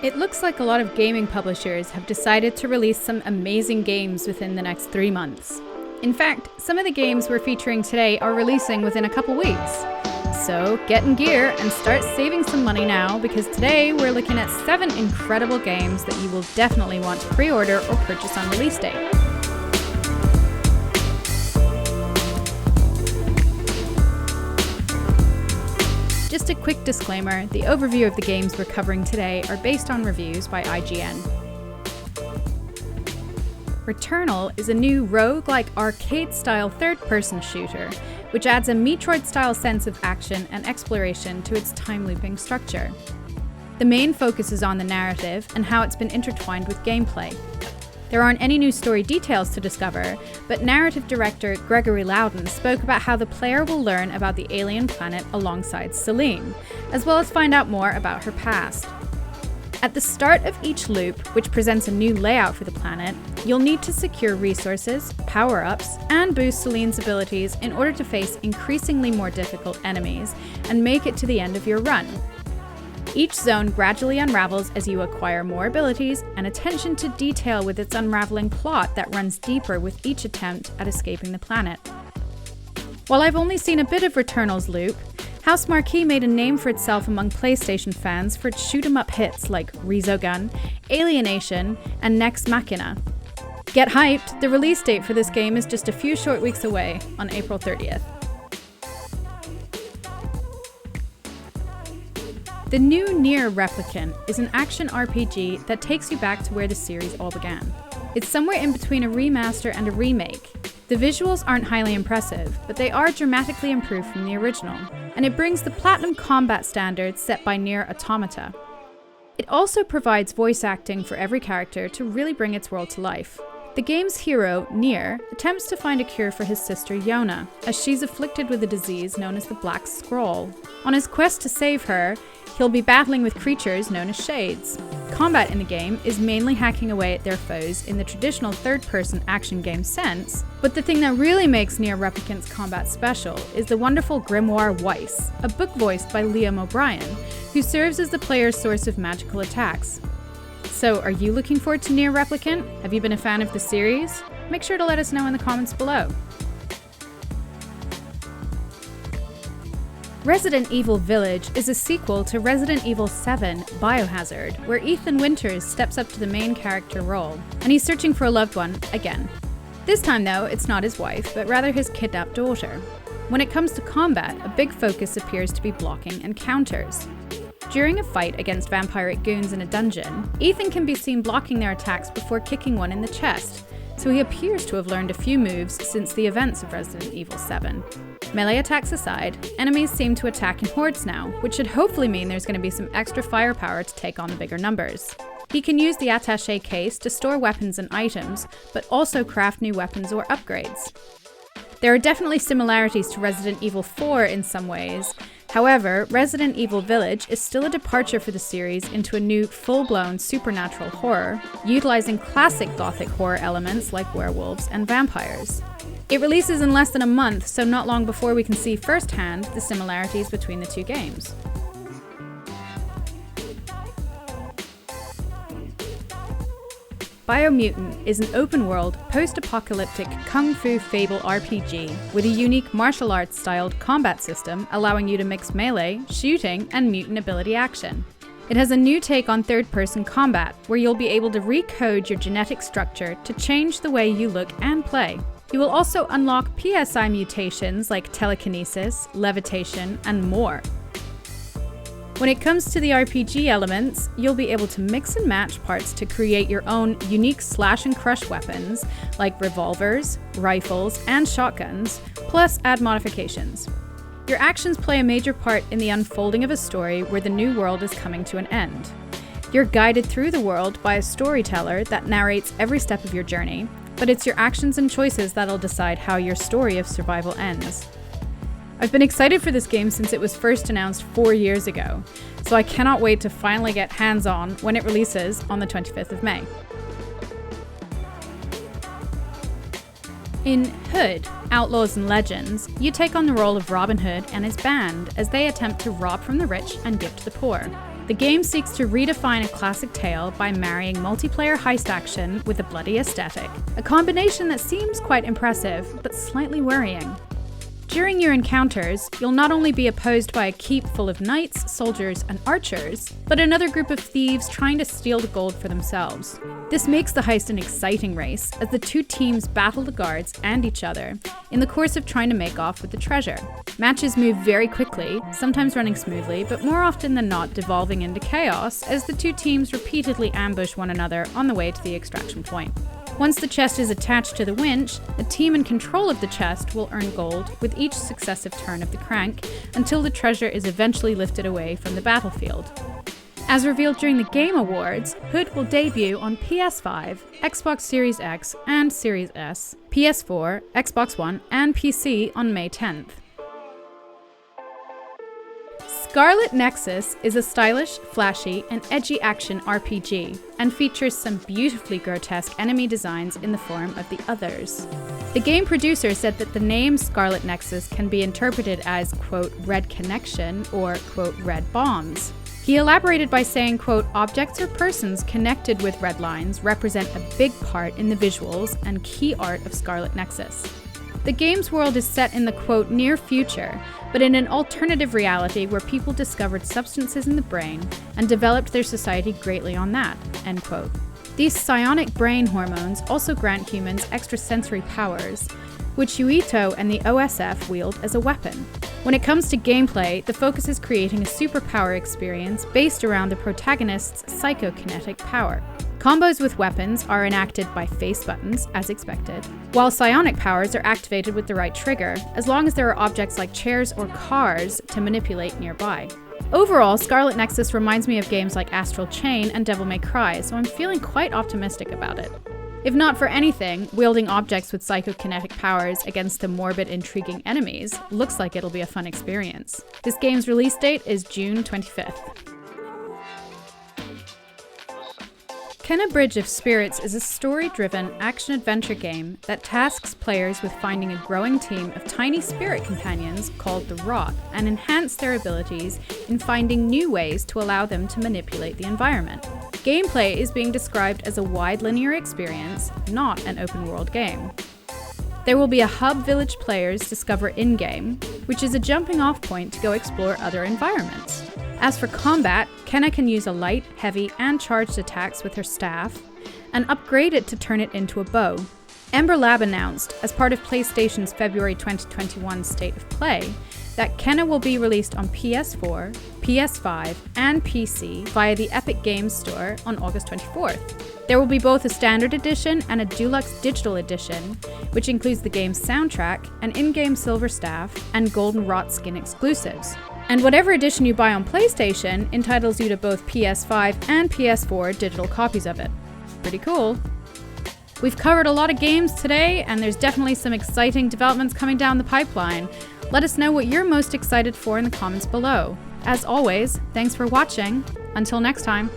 It looks like a lot of gaming publishers have decided to release some amazing games within the next 3 months. In fact, some of the games we're featuring today are releasing within a couple weeks. So get in gear and start saving some money now, because today we're looking at 7 incredible games that you will definitely want to pre-order or purchase on release day. Just a quick disclaimer, the overview of the games we're covering today are based on reviews by IGN. Returnal is a new roguelike arcade-style third-person shooter, which adds a Metroid-style sense of action and exploration to its time-looping structure. The main focus is on the narrative and how it's been intertwined with gameplay. There aren't any new story details to discover, but narrative director Gregory Loudon spoke about how the player will learn about the alien planet alongside Celine, as well as find out more about her past. At the start of each loop, which presents a new layout for the planet, you'll need to secure resources, power-ups, and boost Celine's abilities in order to face increasingly more difficult enemies and make it to the end of your run. Each zone gradually unravels as you acquire more abilities and attention to detail with its unraveling plot that runs deeper with each attempt at escaping the planet. While I've only seen a bit of Returnal's loop, House Marquee made a name for itself among PlayStation fans for its shoot-'em-up hits like Resogun, Alienation, and Nex Machina. Get hyped, the release date for this game is just a few short weeks away, on April 30th. The new Nier Replicant is an action RPG that takes you back to where the series all began. It's somewhere in between a remaster and a remake. The visuals aren't highly impressive, but they are dramatically improved from the original, and it brings the platinum combat standards set by Nier Automata. It also provides voice acting for every character to really bring its world to life. The game's hero, Nier, attempts to find a cure for his sister Yona, as she's afflicted with a disease known as the Black Scroll. On his quest to save her, he'll be battling with creatures known as Shades. Combat in the game is mainly hacking away at their foes in the traditional third-person action game sense, but the thing that really makes Nier Replicant's combat special is the wonderful Grimoire Weiss, a book voiced by Liam O'Brien, who serves as the player's source of magical attacks. So, are you looking forward to Nier Replicant? Have you been a fan of the series? Make sure to let us know in the comments below. Resident Evil Village is a sequel to Resident Evil 7 Biohazard, where Ethan Winters steps up to the main character role, and he's searching for a loved one again. This time though, it's not his wife, but rather his kidnapped daughter. When it comes to combat, a big focus appears to be blocking and counters. During a fight against vampiric goons in a dungeon, Ethan can be seen blocking their attacks before kicking one in the chest, so he appears to have learned a few moves since the events of Resident Evil 7. Melee attacks aside, enemies seem to attack in hordes now, which should hopefully mean there's going to be some extra firepower to take on the bigger numbers. He can use the attaché case to store weapons and items, but also craft new weapons or upgrades. There are definitely similarities to Resident Evil 4 in some ways. However, Resident Evil Village is still a departure for the series into a new, full-blown supernatural horror, utilizing classic gothic horror elements like werewolves and vampires. It releases in less than a month, so not long before we can see firsthand the similarities between the two games. BioMutant is an open-world, post-apocalyptic kung fu fable RPG with a unique martial arts-styled combat system allowing you to mix melee, shooting, and mutant ability action. It has a new take on third-person combat, where you'll be able to recode your genetic structure to change the way you look and play. You will also unlock PSI mutations like telekinesis, levitation, and more. When it comes to the RPG elements, you'll be able to mix and match parts to create your own unique slash and crush weapons like revolvers, rifles, and shotguns, plus add modifications. Your actions play a major part in the unfolding of a story where the new world is coming to an end. You're guided through the world by a storyteller that narrates every step of your journey, but it's your actions and choices that'll decide how your story of survival ends. I've been excited for this game since it was first announced 4 years ago, so I cannot wait to finally get hands-on when it releases on the 25th of May. In Hood, Outlaws and Legends, you take on the role of Robin Hood and his band as they attempt to rob from the rich and give to the poor. The game seeks to redefine a classic tale by marrying multiplayer heist action with a bloody aesthetic, a combination that seems quite impressive, but slightly worrying. During your encounters, you'll not only be opposed by a keep full of knights, soldiers, and archers, but another group of thieves trying to steal the gold for themselves. This makes the heist an exciting race, as the two teams battle the guards and each other in the course of trying to make off with the treasure. Matches move very quickly, sometimes running smoothly, but more often than not devolving into chaos as the two teams repeatedly ambush one another on the way to the extraction point. Once the chest is attached to the winch, the team in control of the chest will earn gold with each successive turn of the crank until the treasure is eventually lifted away from the battlefield. As revealed during the Game Awards, Hood will debut on PS5, Xbox Series X and Series S, PS4, Xbox One, and PC on May 10th. Scarlet Nexus is a stylish, flashy, and edgy action RPG, and features some beautifully grotesque enemy designs in the form of the Others. The game producer said that the name Scarlet Nexus can be interpreted as, quote, red connection, or, quote, red bombs. He elaborated by saying, quote, objects or persons connected with red lines represent a big part in the visuals and key art of Scarlet Nexus. The game's world is set in the, quote, near future, but in an alternative reality where people discovered substances in the brain and developed their society greatly on that, end quote. These psionic brain hormones also grant humans extrasensory powers, which Yuito and the OSF wield as a weapon. When it comes to gameplay, the focus is creating a superpower experience based around the protagonist's psychokinetic power. Combos with weapons are enacted by face buttons, as expected, while psionic powers are activated with the right trigger, as long as there are objects like chairs or cars to manipulate nearby. Overall, Scarlet Nexus reminds me of games like Astral Chain and Devil May Cry, so I'm feeling quite optimistic about it. If not for anything, wielding objects with psychokinetic powers against the morbid, intriguing enemies looks like it'll be a fun experience. This game's release date is June 25th. Kena Bridge of Spirits is a story-driven action-adventure game that tasks players with finding a growing team of tiny spirit companions called the Rot and enhance their abilities in finding new ways to allow them to manipulate the environment. Gameplay is being described as a wide linear experience, not an open-world game. There will be a hub village players discover in-game, which is a jumping-off point to go explore other environments. As for combat, Kena can use a light, heavy, and charged attacks with her staff, and upgrade it to turn it into a bow. Ember Lab announced, as part of PlayStation's February 2021 State of Play, that Kena will be released on PS4, PS5, and PC via the Epic Games Store on August 24th. There will be both a standard edition and a deluxe digital edition, which includes the game's soundtrack, an in-game silver staff, and golden Rot skin exclusives. And whatever edition you buy on PlayStation entitles you to both PS5 and PS4 digital copies of it. Pretty cool. We've covered a lot of games today, and there's definitely some exciting developments coming down the pipeline. Let us know what you're most excited for in the comments below. As always, thanks for watching. Until next time.